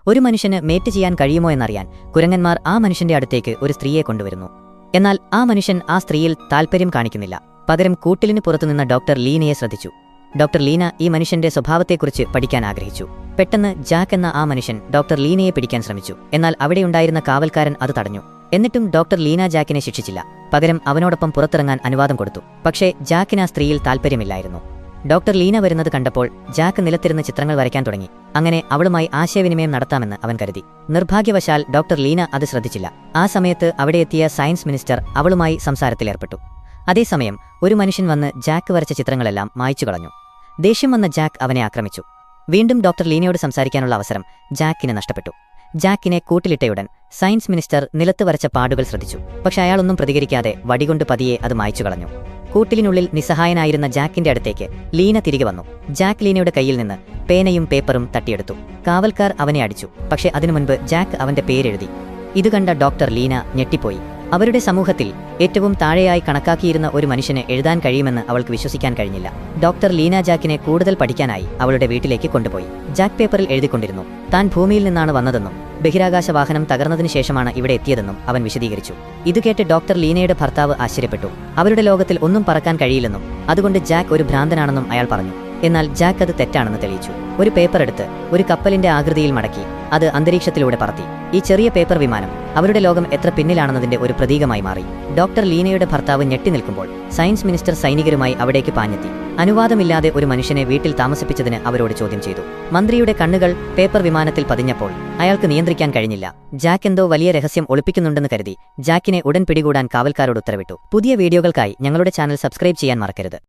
ഒരു മനുഷ്യന് മേറ്റ് ചെയ്യാൻ കഴിയുമോ എന്നറിയാൻ കുരങ്ങന്മാർ ആ മനുഷ്യന്റെ അടുത്തേക്ക് ഒരു സ്ത്രീയെ കൊണ്ടുവരുന്നു. എന്നാൽ ആ മനുഷ്യൻ ആ സ്ത്രീയിൽ താൽപര്യം കാണിക്കുന്നില്ല. പകരം കൂട്ടിലിന് പുറത്തുനിന്ന ഡോക്ടർ ലീനയെ ശ്രദ്ധിച്ചു. ഡോക്ടർ ലീന ഈ മനുഷ്യന്റെ സ്വഭാവത്തെക്കുറിച്ച് പഠിക്കാൻ ആഗ്രഹിച്ചു. പെട്ടെന്ന് ജാക്ക് എന്ന ആ മനുഷ്യൻ ഡോക്ടർ ലീനയെ പിടിക്കാൻ ശ്രമിച്ചു. എന്നാൽ അവിടെയുണ്ടായിരുന്ന കാവൽക്കാരൻ അത് തടഞ്ഞു. എന്നിട്ടും ഡോക്ടർ ലീന ജാക്കിനെ ശിക്ഷിച്ചില്ല. പകരം അവനോടൊപ്പം പുറത്തിറങ്ങാൻ അനുവാദം കൊടുത്തു. പക്ഷേ ജാക്കിന് ആ സ്ത്രീയിൽ താൽപര്യമില്ലായിരുന്നു. ഡോക്ടർ ലീന വരുന്നത് കണ്ടപ്പോൾ ജാക്ക് നിലത്തിരുന്ന് ചിത്രങ്ങൾ വരയ്ക്കാൻ തുടങ്ങി. അങ്ങനെ അവളുമായി ആശയവിനിമയം നടത്താമെന്ന് അവൻ കരുതി. നിർഭാഗ്യവശാൽ ഡോക്ടർ ലീന അത് ശ്രദ്ധിച്ചില്ല. ആ സമയത്ത് അവിടെ എത്തിയ സയൻസ് മിനിസ്റ്റർ അവളുമായി സംസാരത്തിലേർപ്പെട്ടു. അതേസമയം ഒരു മനുഷ്യൻ വന്ന് ജാക്ക് വരച്ച ചിത്രങ്ങളെല്ലാം മായ്ച്ചു കളഞ്ഞു. ദേഷ്യം വന്ന ജാക്ക് അവനെ ആക്രമിച്ചു. വീണ്ടും ഡോക്ടർ ലീനയോട് സംസാരിക്കാനുള്ള അവസരം ജാക്കിന് നഷ്ടപ്പെട്ടു. ജാക്കിനെ കൂട്ടിലിട്ടയുടൻ സയൻസ് മിനിസ്റ്റർ നിലത്ത് വരച്ച പാടുകൾ ശ്രദ്ധിച്ചു. പക്ഷെ അയാളൊന്നും പ്രതികരിക്കാതെ വടികൊണ്ട് പതിയെ അത് മായ്ച്ചു കളഞ്ഞു. കൂട്ടിലിനുള്ളിൽ നിസ്സഹായനായിരുന്ന ജാക്കിന്റെ അടുത്തേക്ക് ലീന തിരികെ വന്നു. ജാക്ക് ലീനയുടെ കയ്യിൽ നിന്ന് പേനയും പേപ്പറും തട്ടിയെടുത്തു. കാവൽക്കാർ അവനെ അടിച്ചു. പക്ഷെ അതിനു മുൻപ് ജാക്ക് അവന്റെ പേരെഴുതി. ഇത് കണ്ട ഡോക്ടർ ലീന ഞെട്ടിപ്പോയി. അവരുടെ സമൂഹത്തിൽ ഏറ്റവും താഴെയായി കണക്കാക്കിയിരുന്ന ഒരു മനുഷ്യന് എഴുതാൻ കഴിയുമെന്ന് അവൾക്ക് വിശ്വസിക്കാൻ കഴിഞ്ഞില്ല. ഡോക്ടർ ലീന ജാക്കിനെ കൂടുതൽ പഠിക്കാനായി അവളുടെ വീട്ടിലേക്ക് കൊണ്ടുപോയി. ജാക്ക് പേപ്പറിൽ എഴുതിക്കൊണ്ടിരുന്നു താൻ ഭൂമിയിൽ നിന്നാണ് വന്നതെന്നും ബഹിരാകാശ വാഹനം തകർന്നതിനു ശേഷമാണ് ഇവിടെ എത്തിയതെന്നും അവൻ വിശദീകരിച്ചു. ഇത് കേട്ട് ഡോക്ടർ ലീനയുടെ ഭർത്താവ് ആശ്ചര്യപ്പെട്ടു. അവരുടെ ലോകത്തിൽ ഒന്നും പറക്കാൻ കഴിയില്ലെന്നും അതുകൊണ്ട് ജാക്ക് ഒരു ഭ്രാന്തനാണെന്നും അയാൾ പറഞ്ഞു. എന്നാൽ ജാക്ക് അത് തെറ്റാണെന്ന് തെളിയിച്ചു. ഒരു പേപ്പർ എടുത്ത് ഒരു കപ്പലിന്റെ ആകൃതിയിൽ മടക്കി അത് അന്തരീക്ഷത്തിലൂടെ പറത്തി. ഈ ചെറിയ പേപ്പർ വിമാനം അവരുടെ ലോകം എത്ര പിന്നിലാണെന്നതിന്റെ ഒരു പ്രതീകമായി മാറി. ഡോക്ടർ ലീനയുടെ ഭർത്താവ് ഞെട്ടി നിൽക്കുമ്പോൾ സയൻസ് മിനിസ്റ്റർ സൈനികരുമായി അവിടേക്ക് പാഞ്ഞെത്തി. അനുവാദമില്ലാതെ ഒരു മനുഷ്യനെ വീട്ടിൽ താമസിപ്പിച്ചതിന് അവരോട് ചോദ്യം ചെയ്തു. മന്ത്രിയുടെ കണ്ണുകൾ പേപ്പർ വിമാനത്തിൽ പതിഞ്ഞപ്പോൾ അയാൾക്ക് നിയന്ത്രിക്കാൻ കഴിഞ്ഞില്ല. ജാക്ക് എന്തോ വലിയ രഹസ്യം ഒളിപ്പിക്കുന്നുണ്ടെന്ന് കരുതി ജാക്കിനെ ഉടൻ പിടികൂടാൻ കാവൽക്കാരോട് ഉത്തരവിട്ടു. പുതിയ വീഡിയോകൾക്കായി ഞങ്ങളുടെ ചാനൽ സബ്സ്ക്രൈബ് ചെയ്യാൻ മറക്കരുത്.